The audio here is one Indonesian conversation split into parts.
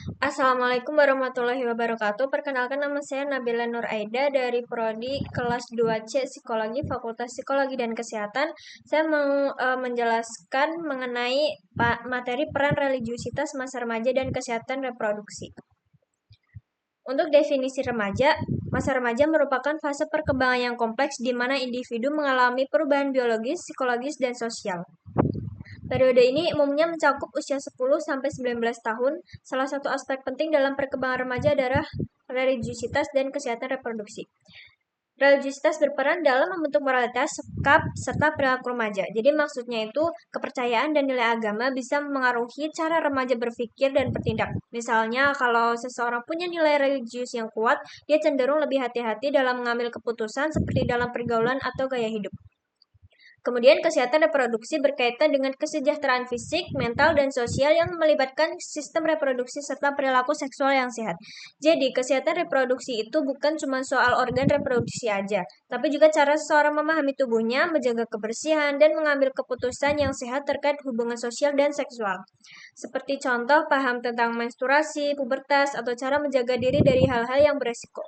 Assalamualaikum warahmatullahi wabarakatuh. Perkenalkan, nama saya Nabila Nur Aida dari Prodi kelas 2C Psikologi Fakultas Psikologi dan Kesehatan. Saya mau menjelaskan mengenai materi peran religiusitas masa remaja dan kesehatan reproduksi. Untuk definisi remaja, masa remaja merupakan fase perkembangan yang kompleks di mana individu mengalami perubahan biologis, psikologis, dan sosial. Periode ini umumnya mencakup usia 10-19 tahun. Salah satu aspek penting dalam perkembangan remaja adalah religiusitas dan kesehatan reproduksi. Religiusitas berperan dalam membentuk moralitas, sikap, serta perilaku remaja. Jadi maksudnya itu kepercayaan dan nilai agama bisa mengaruhi cara remaja berpikir dan bertindak. Misalnya kalau seseorang punya nilai religius yang kuat, dia cenderung lebih hati-hati dalam mengambil keputusan seperti dalam pergaulan atau gaya hidup. Kemudian kesehatan reproduksi berkaitan dengan kesejahteraan fisik, mental, dan sosial yang melibatkan sistem reproduksi serta perilaku seksual yang sehat. Jadi, kesehatan reproduksi itu bukan cuma soal organ reproduksi aja, tapi juga cara seseorang memahami tubuhnya, menjaga kebersihan, dan mengambil keputusan yang sehat terkait hubungan sosial dan seksual. Seperti contoh, paham tentang menstruasi, pubertas, atau cara menjaga diri dari hal-hal yang beresiko.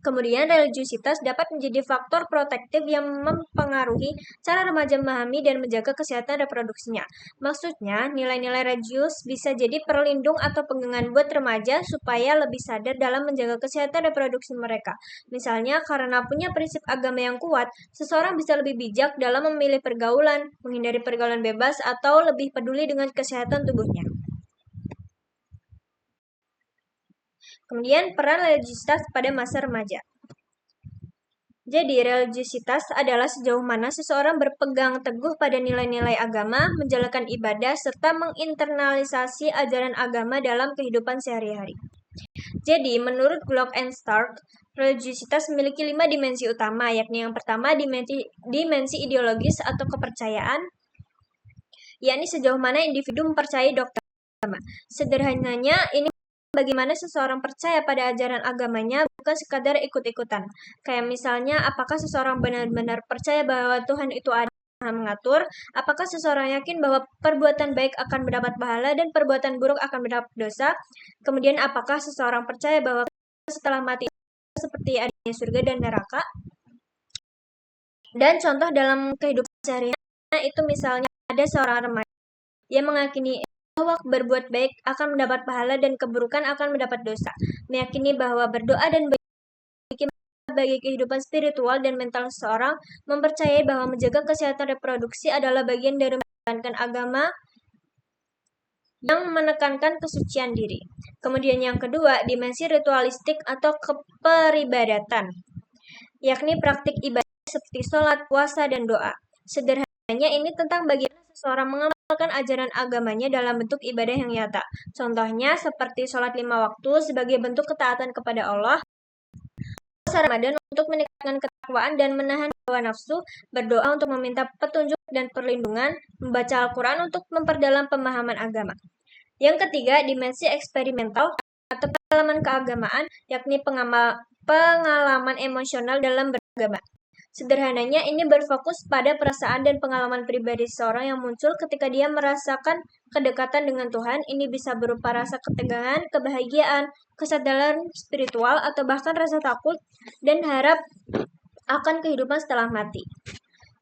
Kemudian, religiusitas dapat menjadi faktor protektif yang mempengaruhi cara remaja memahami dan menjaga kesehatan reproduksinya. Maksudnya, nilai-nilai religius bisa jadi perlindung atau pegangan buat remaja supaya lebih sadar dalam menjaga kesehatan reproduksi mereka. Misalnya, karena punya prinsip agama yang kuat, seseorang bisa lebih bijak dalam memilih pergaulan, menghindari pergaulan bebas, atau lebih peduli dengan kesehatan tubuhnya. Kemudian, peran religiusitas pada masa remaja. Jadi, religiusitas adalah sejauh mana seseorang berpegang teguh pada nilai-nilai agama, menjalankan ibadah, serta menginternalisasi ajaran agama dalam kehidupan sehari-hari. Jadi, menurut Glock and Stark, religiusitas memiliki 5 dimensi utama, yakni yang pertama dimensi ideologis atau kepercayaan, yakni sejauh mana individu mempercayai doktrin agama. Sederhananya, ini bagaimana seseorang percaya pada ajaran agamanya, bukan sekadar ikut-ikutan. Kayak misalnya, apakah seseorang benar-benar percaya bahwa Tuhan itu ada mengatur, apakah seseorang yakin bahwa perbuatan baik akan mendapat pahala dan perbuatan buruk akan mendapat dosa, kemudian apakah seseorang percaya bahwa setelah mati seperti adanya surga dan neraka. Dan contoh dalam kehidupan sehari-hari itu misalnya ada seorang remaja yang meyakini bahwa berbuat baik akan mendapat pahala dan keburukan akan mendapat dosa. Meyakini bahwa berdoa dan bagi kehidupan spiritual dan mental seseorang, mempercayai bahwa menjaga kesehatan reproduksi adalah bagian dari menjalankan agama yang menekankan kesucian diri. Kemudian yang kedua, dimensi ritualistik atau keperibadatan, yakni praktik ibadah seperti sholat, puasa, dan doa. Sederhananya ini tentang bagaimana seseorang mengamalkan ajaran agamanya dalam bentuk ibadah yang nyata. Contohnya seperti sholat 5 waktu sebagai bentuk ketaatan kepada Allah, puasa Ramadan untuk meningkatkan ketakwaan dan menahan hawa nafsu, berdoa untuk meminta petunjuk dan perlindungan, membaca Al-Quran untuk memperdalam pemahaman agama. Yang ketiga, dimensi eksperimental atau pengalaman keagamaan, yakni pengalaman emosional dalam beragama. Sederhananya, ini berfokus pada perasaan dan pengalaman pribadi seseorang yang muncul ketika dia merasakan kedekatan dengan Tuhan. Ini bisa berupa rasa ketegangan, kebahagiaan, kesadaran spiritual, atau bahkan rasa takut dan harap akan kehidupan setelah mati.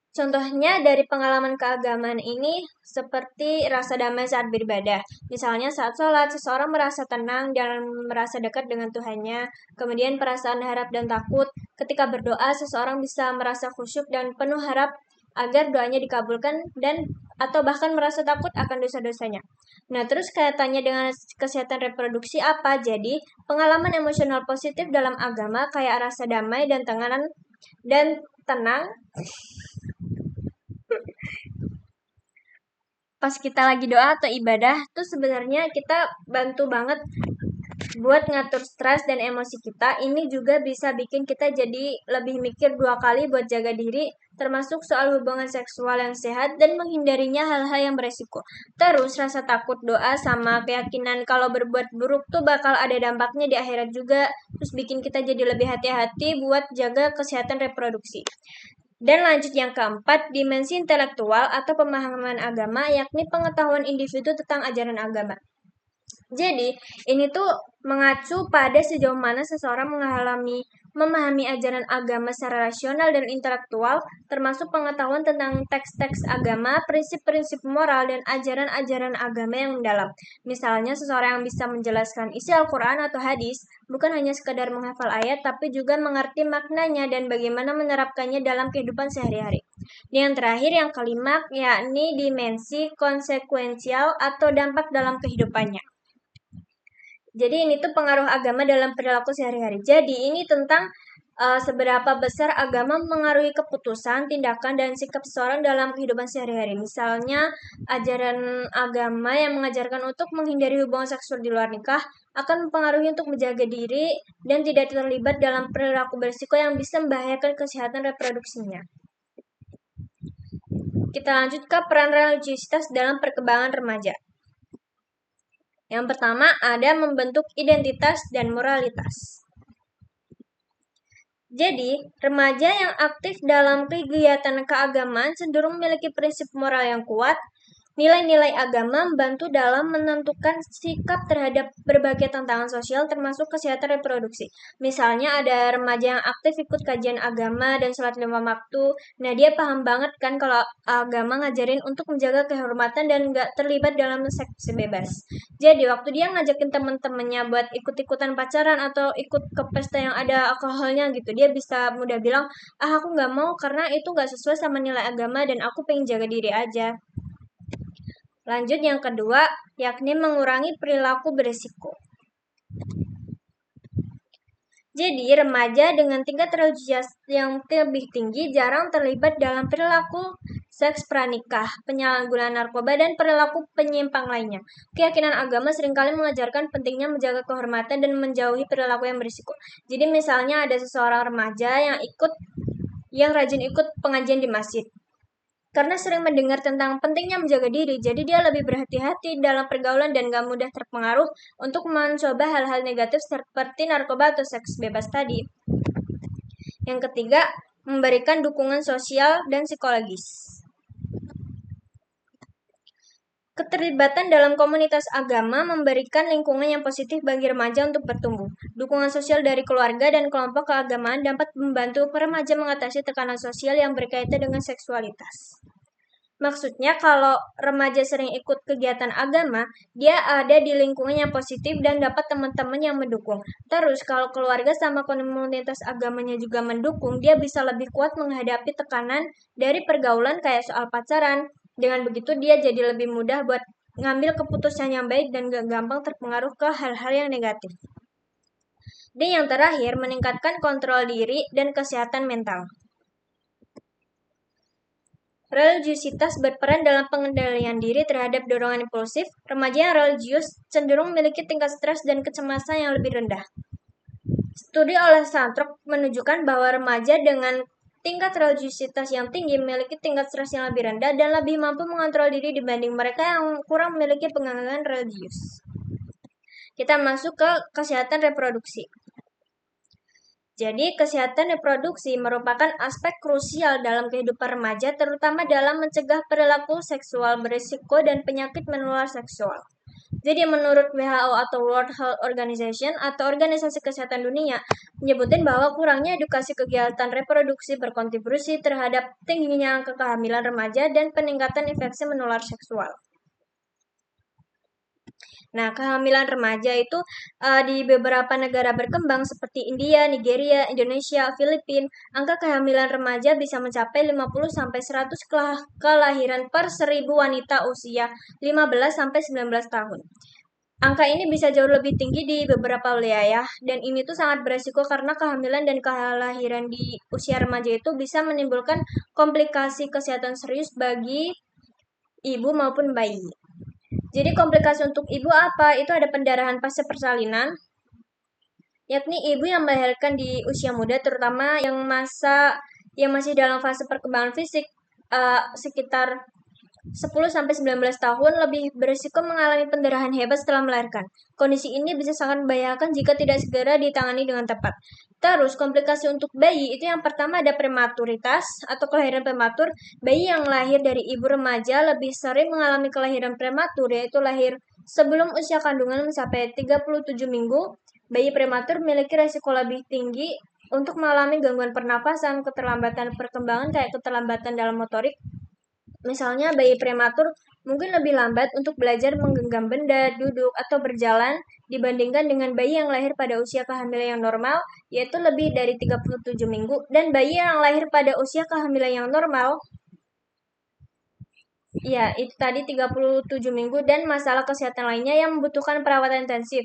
Contohnya dari pengalaman keagamaan ini seperti rasa damai saat beribadah. Misalnya saat sholat, seseorang merasa tenang dan merasa dekat dengan Tuhannya. Kemudian perasaan harap dan takut. Ketika berdoa, seseorang bisa merasa khusyuk dan penuh harap agar doanya dikabulkan dan atau bahkan merasa takut akan dosa-dosanya. Nah, terus kaitannya dengan kesehatan reproduksi apa? Jadi, pengalaman emosional positif dalam agama kayak rasa damai dan tenang pas kita lagi doa atau ibadah tuh sebenarnya kita bantu banget buat ngatur stres dan emosi kita. Ini juga bisa bikin kita jadi lebih mikir 2 kali buat jaga diri, termasuk soal hubungan seksual yang sehat dan menghindarinya hal-hal yang beresiko. Terus rasa takut doa sama keyakinan kalau berbuat buruk tuh bakal ada dampaknya di akhirat juga, terus bikin kita jadi lebih hati-hati buat jaga kesehatan reproduksi. Dan lanjut yang keempat, dimensi intelektual atau pemahaman agama, yakni pengetahuan individu tentang ajaran agama. Jadi, ini tuh mengacu pada sejauh mana seseorang memahami ajaran agama secara rasional dan intelektual, termasuk pengetahuan tentang teks-teks agama, prinsip-prinsip moral, dan ajaran-ajaran agama yang mendalam. Misalnya, seseorang yang bisa menjelaskan isi Al-Quran atau hadis, bukan hanya sekadar menghafal ayat, tapi juga mengerti maknanya dan bagaimana menerapkannya dalam kehidupan sehari-hari. Dan yang terakhir, yang kelima, yakni dimensi konsekuensial atau dampak dalam kehidupannya. Jadi ini tuh pengaruh agama dalam perilaku sehari-hari. Jadi ini tentang seberapa besar agama mengaruhi keputusan, tindakan, dan sikap seseorang dalam kehidupan sehari-hari. Misalnya, ajaran agama yang mengajarkan untuk menghindari hubungan seksual di luar nikah akan mempengaruhi untuk menjaga diri dan tidak terlibat dalam perilaku berisiko yang bisa membahayakan kesehatan reproduksinya. Kita lanjut ke peran religiusitas dalam perkembangan remaja. Yang pertama ada membentuk identitas dan moralitas. Jadi, remaja yang aktif dalam kegiatan keagamaan cenderung memiliki prinsip moral yang kuat. Nilai-nilai agama membantu dalam menentukan sikap terhadap berbagai tantangan sosial termasuk kesehatan reproduksi. Misalnya ada remaja yang aktif ikut kajian agama dan sholat 5 waktu. Nah dia paham banget kan kalau agama ngajarin untuk menjaga kehormatan dan nggak terlibat dalam seks bebas. Jadi waktu dia ngajakin temen-temennya buat ikut-ikutan pacaran atau ikut ke pesta yang ada alkoholnya gitu, dia bisa mudah bilang, aku nggak mau karena itu nggak sesuai sama nilai agama dan aku pengen jaga diri aja. Lanjut yang kedua, yakni mengurangi perilaku berisiko. Jadi, remaja dengan tingkat religius yang lebih tinggi jarang terlibat dalam perilaku seks pranikah, penyalahgunaan narkoba, dan perilaku penyimpang lainnya. Keyakinan agama seringkali mengajarkan pentingnya menjaga kehormatan dan menjauhi perilaku yang berisiko. Jadi, misalnya ada seseorang remaja yang rajin ikut pengajian di masjid. Karena sering mendengar tentang pentingnya menjaga diri, jadi dia lebih berhati-hati dalam pergaulan dan gak mudah terpengaruh untuk mencoba hal-hal negatif seperti narkoba atau seks bebas tadi. Yang ketiga, memberikan dukungan sosial dan psikologis. Keterlibatan dalam komunitas agama memberikan lingkungan yang positif bagi remaja untuk bertumbuh. Dukungan sosial dari keluarga dan kelompok keagamaan dapat membantu remaja mengatasi tekanan sosial yang berkaitan dengan seksualitas. Maksudnya kalau remaja sering ikut kegiatan agama, dia ada di lingkungan yang positif dan dapat teman-teman yang mendukung. Terus kalau keluarga sama komunitas agamanya juga mendukung, dia bisa lebih kuat menghadapi tekanan dari pergaulan kayak soal pacaran. Dengan begitu dia jadi lebih mudah buat ngambil keputusan yang baik dan gak gampang terpengaruh ke hal-hal yang negatif. Dan yang terakhir, meningkatkan kontrol diri dan kesehatan mental. Religiusitas berperan dalam pengendalian diri terhadap dorongan impulsif. Remaja yang religius cenderung memiliki tingkat stres dan kecemasan yang lebih rendah. Studi oleh Santrok menunjukkan bahwa remaja dengan tingkat religiusitas yang tinggi memiliki tingkat stres yang lebih rendah dan lebih mampu mengontrol diri dibanding mereka yang kurang memiliki penganggaran religius. Kita masuk ke kesehatan reproduksi. Jadi, kesehatan reproduksi merupakan aspek krusial dalam kehidupan remaja, terutama dalam mencegah perilaku seksual berisiko dan penyakit menular seksual. Jadi, menurut WHO atau World Health Organization atau Organisasi Kesehatan Dunia, menyebutin bahwa kurangnya edukasi kegiatan reproduksi berkontribusi terhadap tingginya angka kehamilan remaja dan peningkatan infeksi menular seksual. Nah, kehamilan remaja itu di beberapa negara berkembang seperti India, Nigeria, Indonesia, Filipina, angka kehamilan remaja bisa mencapai 50-100 kelahiran per 1000 wanita usia 15-19 tahun. Angka ini bisa jauh lebih tinggi di beberapa wilayah dan ini tuh sangat beresiko karena kehamilan dan kelahiran di usia remaja itu bisa menimbulkan komplikasi kesehatan serius bagi ibu maupun bayi. Jadi komplikasi untuk ibu apa? Itu ada pendarahan pasca persalinan, yakni ibu yang melahirkan di usia muda, terutama yang masih dalam fase perkembangan fisik sekitar 10-19 tahun lebih berisiko mengalami pendarahan hebat setelah melahirkan. Kondisi ini bisa sangat membahayakan jika tidak segera ditangani dengan tepat. Terus, komplikasi untuk bayi itu yang pertama ada prematuritas atau kelahiran prematur. Bayi yang lahir dari ibu remaja lebih sering mengalami kelahiran prematur, yaitu lahir Sebelum usia kandungan mencapai 37 minggu, bayi prematur memiliki risiko lebih tinggi untuk mengalami gangguan pernafasan, keterlambatan perkembangan kayak keterlambatan dalam motorik. Misalnya bayi prematur mungkin lebih lambat untuk belajar menggenggam benda, duduk, atau berjalan dibandingkan dengan bayi yang lahir pada usia kehamilan yang normal, yaitu lebih dari 37 minggu, dan bayi yang lahir pada usia kehamilan yang normal, ya itu tadi 37 minggu, dan masalah kesehatan lainnya yang membutuhkan perawatan intensif.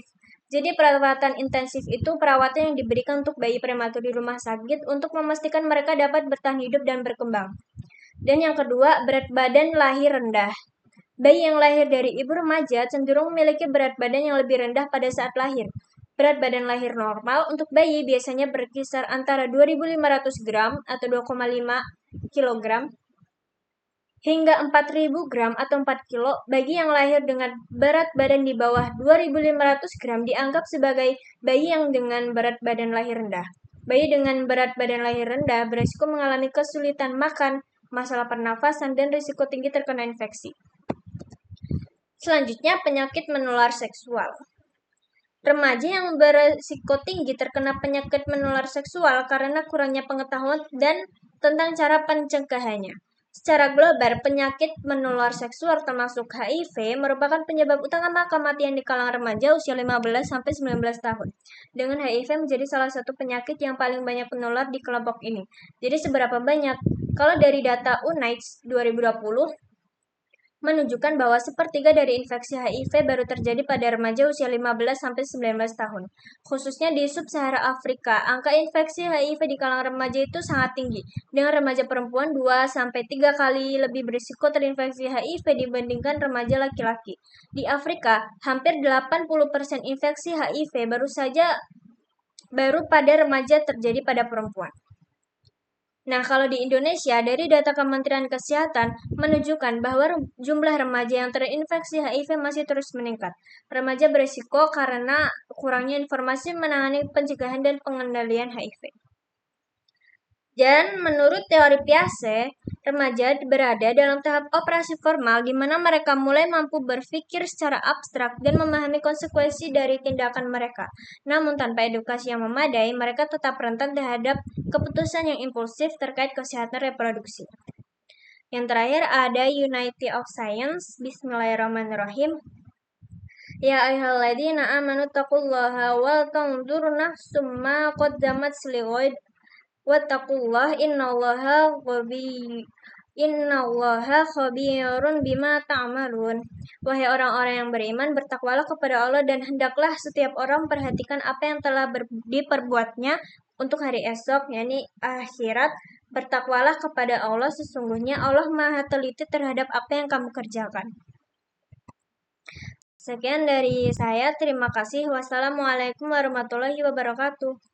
Jadi perawatan intensif itu perawatan yang diberikan untuk bayi prematur di rumah sakit untuk memastikan mereka dapat bertahan hidup dan berkembang. Dan yang kedua, berat badan lahir rendah. Bayi yang lahir dari ibu remaja cenderung memiliki berat badan yang lebih rendah pada saat lahir. Berat badan lahir normal untuk bayi biasanya berkisar antara 2.500 gram atau 2,5 kg hingga 4.000 gram atau 4 kilo. Bagi yang lahir dengan berat badan di bawah 2.500 gram dianggap sebagai bayi yang dengan berat badan lahir rendah. Bayi dengan berat badan lahir rendah berisiko mengalami kesulitan makan, masalah pernafasan, dan risiko tinggi terkena infeksi. Selanjutnya, penyakit menular seksual. Remaja yang berisiko tinggi terkena penyakit menular seksual karena kurangnya pengetahuan dan tentang cara pencegahannya. Secara global, penyakit menular seksual termasuk HIV merupakan penyebab utama kematian di kalangan remaja usia 15-19 tahun. Dengan HIV menjadi salah satu penyakit yang paling banyak menular di kelompok ini. Jadi seberapa banyak? Kalau dari data UNAIDS 2020, menunjukkan bahwa sepertiga dari infeksi HIV baru terjadi pada remaja usia 15-19 tahun. Khususnya di sub-Sahara Afrika, angka infeksi HIV di kalangan remaja itu sangat tinggi, dengan remaja perempuan 2-3 kali lebih berisiko terinfeksi HIV dibandingkan remaja laki-laki. Di Afrika, hampir 80% infeksi HIV baru pada remaja terjadi pada perempuan. Nah, kalau di Indonesia, dari data Kementerian Kesehatan menunjukkan bahwa jumlah remaja yang terinfeksi HIV masih terus meningkat. Remaja berisiko karena kurangnya informasi menangani pencegahan dan pengendalian HIV. Dan menurut teori Piaget, remaja berada dalam tahap operasi formal di mana mereka mulai mampu berpikir secara abstrak dan memahami konsekuensi dari tindakan mereka. Namun tanpa edukasi yang memadai, mereka tetap rentan terhadap keputusan yang impulsif terkait kesehatan reproduksi. Yang terakhir ada Unity of Science. Bismillahirrahmanirrahim. Ya ayyuhalladzina amanu taqullaha wal tanzur nafsum ma qaddamat lighad wattaqullah innallaha khabirun bima ta'malun. Wahai orang-orang yang beriman, bertakwalah kepada Allah dan hendaklah setiap orang perhatikan apa yang telah diperbuatnya untuk hari esok, yakni akhirat. Bertakwalah kepada Allah, sesungguhnya Allah Maha teliti terhadap apa yang kamu kerjakan. Sekian dari saya, terima kasih. Wassalamualaikum warahmatullahi wabarakatuh.